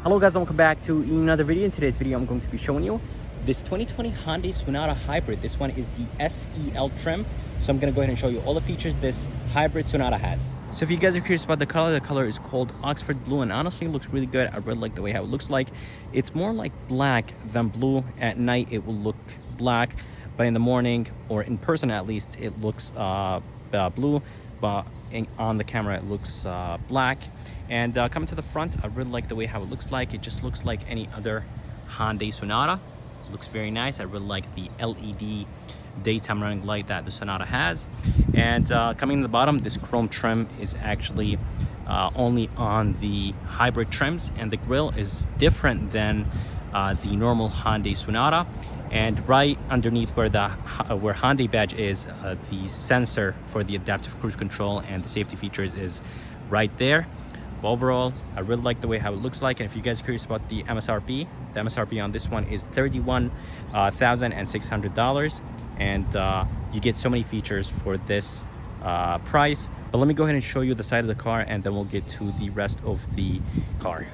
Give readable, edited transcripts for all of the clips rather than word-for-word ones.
Hello guys, and welcome back to another video. In today's video, I'm going to be showing you this 2020 Hyundai Sonata Hybrid. This one is the SEL trim. So I'm going to go ahead and show you all the features this Hybrid Sonata has. So if you guys are curious about the color is called Oxford Blue, and honestly it looks really good. I really like the way how it looks like. It's more like black than blue. At night it will look black, but in the morning, or in person at least, it looks blue, but on the camera it looks black. And coming to the front, I really like the way how it looks like. It just looks like any other Hyundai Sonata. It looks very nice. I really like the LED daytime running light that the Sonata has. And coming to the bottom, this chrome trim is actually only on the hybrid trims, and the grille is different than the normal Hyundai Sonata. And right underneath where where Hyundai badge is, the sensor for the adaptive cruise control and the safety features is right there. But overall, I really like the way how it looks like. And if you guys are curious about the MSRP on this one is $31,600, and you get so many features for this price. But let me go ahead and show you the side of the car, and then we'll get to the rest of the car.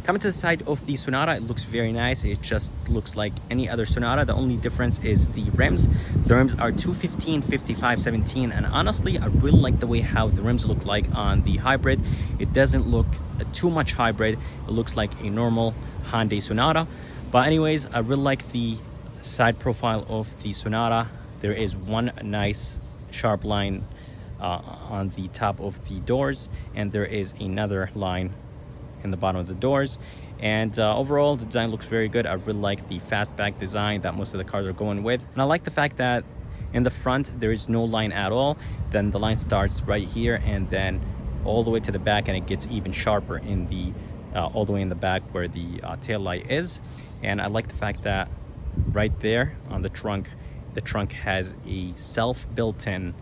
Coming to the side of the Sonata, it looks very nice. It just looks like any other Sonata. The only difference is the rims. The rims are 215, 55, 17, and honestly, I really like the way how the rims look like on the hybrid. It doesn't look too much hybrid. It looks like a normal Hyundai Sonata. But anyways, I really like the side profile of the Sonata. There is one nice sharp line on the top of the doors, and there is another line in the bottom of the doors. And overall, the design looks very good. I really like the fastback design that most of the cars are going with, and I like the fact that in the front there is no line at all. Then the line starts right here and then all the way to the back, and it gets even sharper in the all the way in the back where the tail light is. And I like the fact that right there on the trunk has a self built-in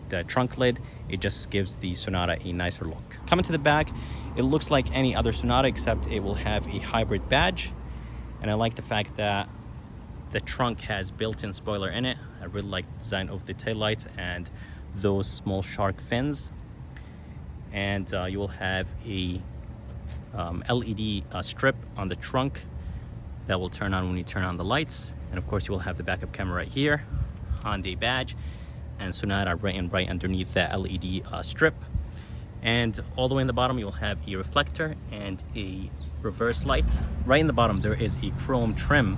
the trunk lid. It just gives the Sonata a nicer look. Coming to the back, it looks like any other Sonata, except it will have a hybrid badge. And I like the fact that the trunk has built-in spoiler in it. I really like the design of the taillights and those small shark fins. And you will have a LED strip on the trunk that will turn on when you turn on the lights. And of course you will have the backup camera right here, Hyundai badge, and Sonata right underneath that LED strip. And all the way in the bottom, you'll have a reflector and a reverse light. Right in the bottom, there is a chrome trim.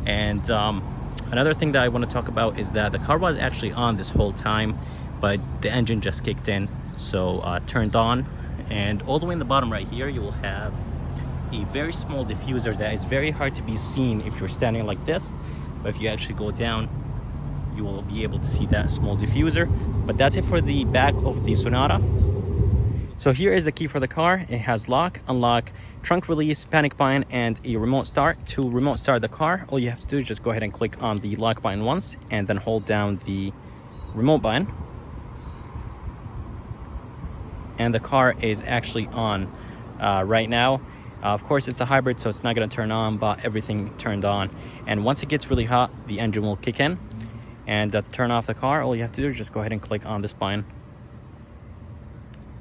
And another thing that I want to talk about is that the car was actually on this whole time, but the engine just kicked in, so turned on. And all the way in the bottom right here, you will have a very small diffuser that is very hard to be seen if you're standing like this. But if you actually go down, you will be able to see that small diffuser. But that's it for the back of the Sonata. So here is the key for the car. It has lock, unlock, trunk release, panic button, and a remote start. To remote start the car, all you have to do is just go ahead and click on the lock button once, and then hold down the remote button. And the car is actually on right now. Of course, it's a hybrid, so it's not going to turn on, but everything turned on. And once it gets really hot, the engine will kick in. And to turn off the car, all you have to do is just go ahead and click on this button,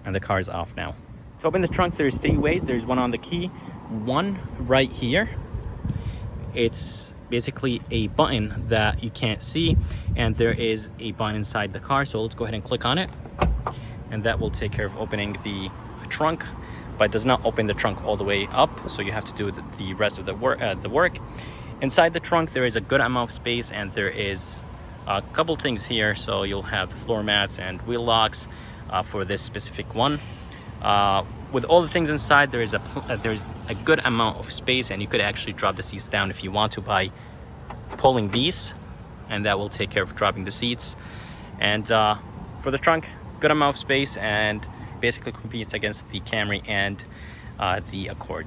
and the car is off now. To open the trunk, there's 3 ways. There's one on the key, one right here. It's basically a button that you can't see, and there is a button inside the car. So let's go ahead and click on it, and that will take care of opening the trunk, but it does not open the trunk all the way up, so you have to do the rest of the work. Inside the trunk, there is a good amount of space, and there is a couple things here. So you'll have floor mats and wheel locks for this specific one. With all the things inside, there's a good amount of space, and you could actually drop the seats down if you want to by pulling these, and that will take care of dropping the seats. And for the trunk, good amount of space, and basically competes against the Camry and the Accord.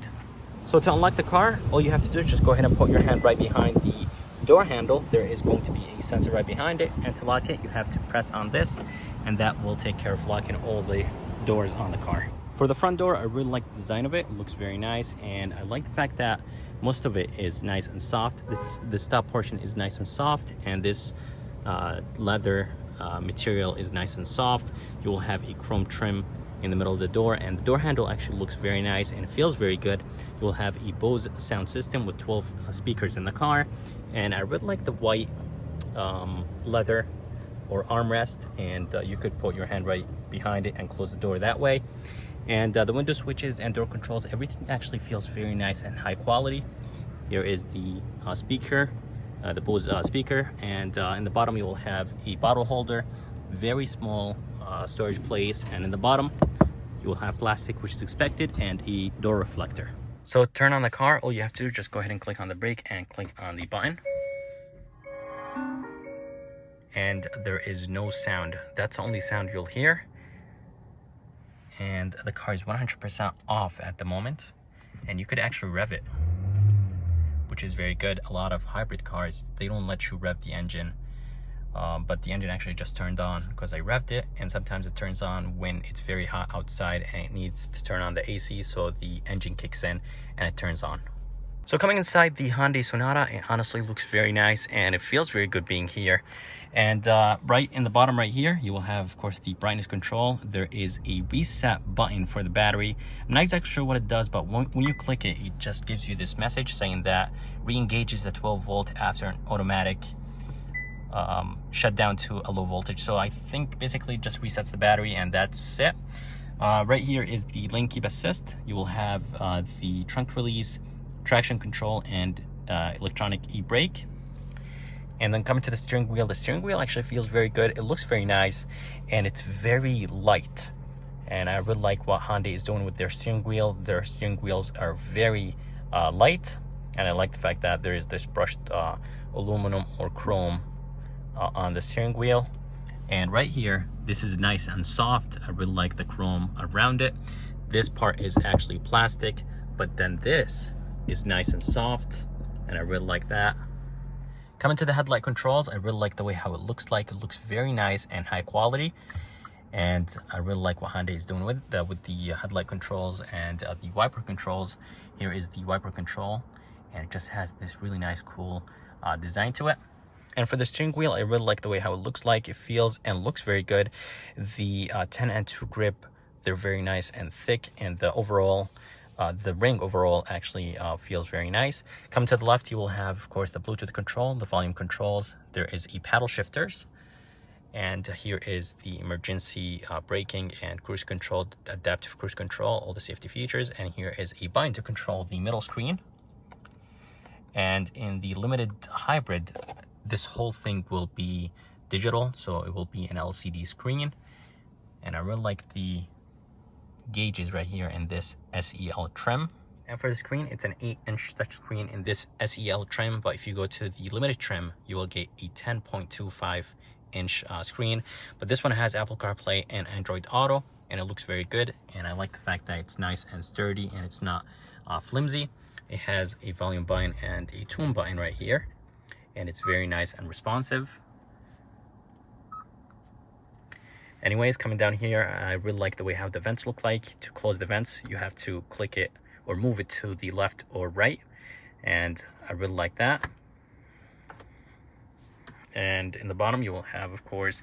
So to unlock the car, all you have to do is just go ahead and put your hand right behind the door handle. There is going to be a sensor right behind it, and to lock it, you have to press on this, and that will take care of locking all the doors on the car. For the front door, I really like the design of it. It looks very nice, and I like the fact that most of it is nice and soft. The top portion is nice and soft, and this leather material is nice and soft. You will have a chrome trim in the middle of the door, and the door handle actually looks very nice and it feels very good. You'll have a Bose sound system with 12 speakers in the car, and I really like the white leather or armrest, and you could put your hand right behind it and close the door that way. And the window switches and door controls, everything actually feels very nice and high quality. Here is the speaker, the Bose speaker, and in the bottom you will have a bottle holder, very small storage place, and in the bottom you will have plastic, which is expected, and a door reflector. So to turn on the car, all you have to do is just go ahead and click on the brake and click on the button. And there is no sound. That's the only sound you'll hear. And the car is 100% off at the moment, and you could actually rev it, which is very good. A lot of hybrid cars, they don't let you rev the engine, but the engine actually just turned on because I revved it, and sometimes it turns on when it's very hot outside and it needs to turn on the AC, so the engine kicks in and it turns on. So coming inside the Hyundai Sonata, it honestly looks very nice and it feels very good being here. And right in the bottom right here, you will have, of course, the brightness control. There is a reset button for the battery. I'm not exactly sure what it does, but when you click it, it just gives you this message saying that re-engages the 12 volt after an automatic shut down to a low voltage. So I think basically just resets the battery, and that's it. Right here is the lane keep assist. You will have the trunk release, traction control, and electronic e-brake. And then coming to the steering wheel actually feels very good. It looks very nice, and it's very light. And I really like what Hyundai is doing with their steering wheel. Their steering wheels are very light, and I like the fact that there is this brushed aluminum or chrome on the steering wheel. And right here, this is nice and soft. I really like the chrome around it. This part is actually plastic, but then this is nice and soft, and I really like that. Coming to the headlight controls, I really like the way how it looks like. It looks very nice and high quality, and I really like what Hyundai is doing with the headlight controls and the wiper controls. Here is the wiper control, and it just has this really nice, cool design to it. And for the steering wheel, I really like the way how it looks like. It feels and looks very good. The 10 and 2 grip, they're very nice and thick, and the overall the ring overall actually feels very nice. Coming to the left, you will have, of course, the Bluetooth control, the volume controls. There is paddle shifters, and here is the emergency braking and cruise control, adaptive cruise control, all the safety features. And here is a button to control the middle screen. And in the limited hybrid, this whole thing will be digital, so it will be an LCD screen. And I really like the gauges right here in this SEL trim. And for the screen, it's an 8-inch touchscreen in this SEL trim, but if you go to the limited trim, you will get a 10.25-inch screen. But this one has Apple CarPlay and Android Auto, and it looks very good. And I like the fact that it's nice and sturdy, and it's not flimsy. It has a volume button and a tune button right here, and it's very nice and responsive. Anyways, coming down here, I really like the way how the vents look like. To close the vents, you have to click it or move it to the left or right, and I really like that. And in the bottom, you will have, of course,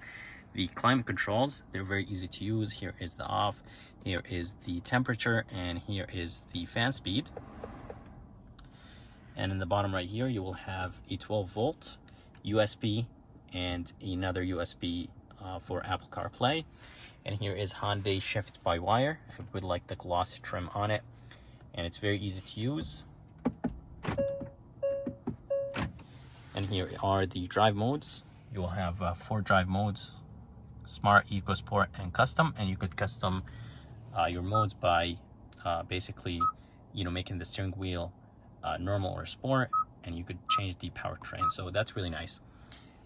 the climate controls. They're very easy to use. Here is the off, here is the temperature, and here is the fan speed. And in the bottom right here, you will have a 12-volt USB and another USB for Apple CarPlay. And here is Hyundai Shift by Wire. I would like the glossy trim on it, and it's very easy to use. And here are the drive modes. You will have 4 drive modes: Smart, Eco, Sport, and Custom. And you could custom your modes by basically, making the steering wheel normal or sport, and you could change the powertrain. So that's really nice.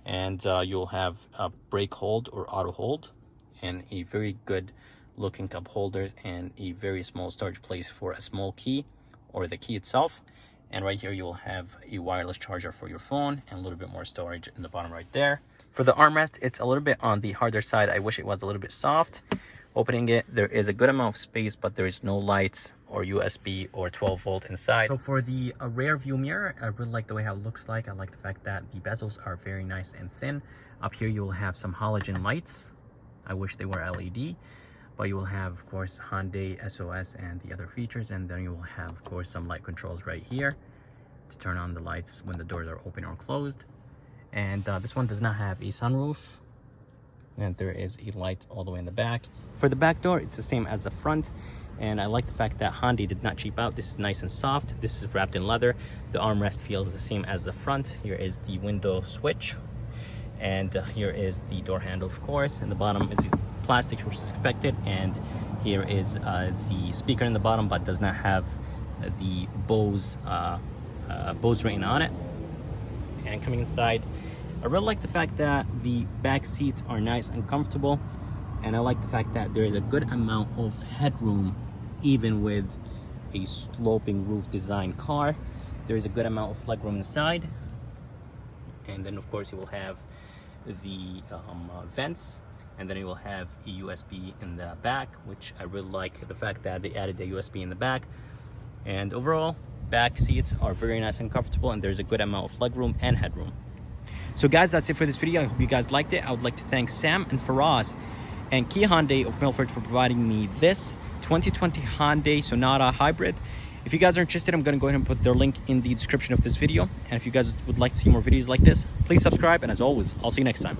And you'll have a brake hold or auto hold, and a very good looking cup holders, and a very small storage place for a small key or the key itself. And right here you'll have a wireless charger for your phone, and a little bit more storage in the bottom right there. For the armrest, it's a little bit on the harder side. I wish it was a little bit soft. Opening it, there is a good amount of space, but there is no lights or USB or 12-volt inside. So for the rear view mirror, I really like the way how it looks like. I like the fact that the bezels are very nice and thin. Up here, you'll have some halogen lights. I wish they were LED. but you will have, of course, Hyundai SOS and the other features, and then you will have, of course, some light controls right here to turn on the lights when the doors are open or closed. And this one does not have a sunroof, and there is a light all the way in the back. For the back door, it's the same as the front, and I like the fact that Hyundai did not cheap out. This is nice and soft. This is wrapped in leather. The armrest feels the same as the front. Here is the window switch, and here is the door handle, of course, and the bottom is plastic, which is expected. And here is the speaker in the bottom, but does not have the Bose rating on it. And coming inside, I really like the fact that the back seats are nice and comfortable, and I like the fact that there is a good amount of headroom even with a sloping roof design car. There is a good amount of legroom inside, and then of course you will have the vents, and then you will have a USB in the back, which I really like the fact that they added the USB in the back. And overall, back seats are very nice and comfortable, and there's a good amount of legroom and headroom. So guys, that's it for this video. I hope you guys liked it. I would like to thank Sam and Firas and Key Hyundai of Milford for providing me this 2020 Hyundai Sonata Hybrid. If you guys are interested, I'm going to go ahead and put their link in the description of this video. And if you guys would like to see more videos like this, please subscribe. And as always, I'll see you next time.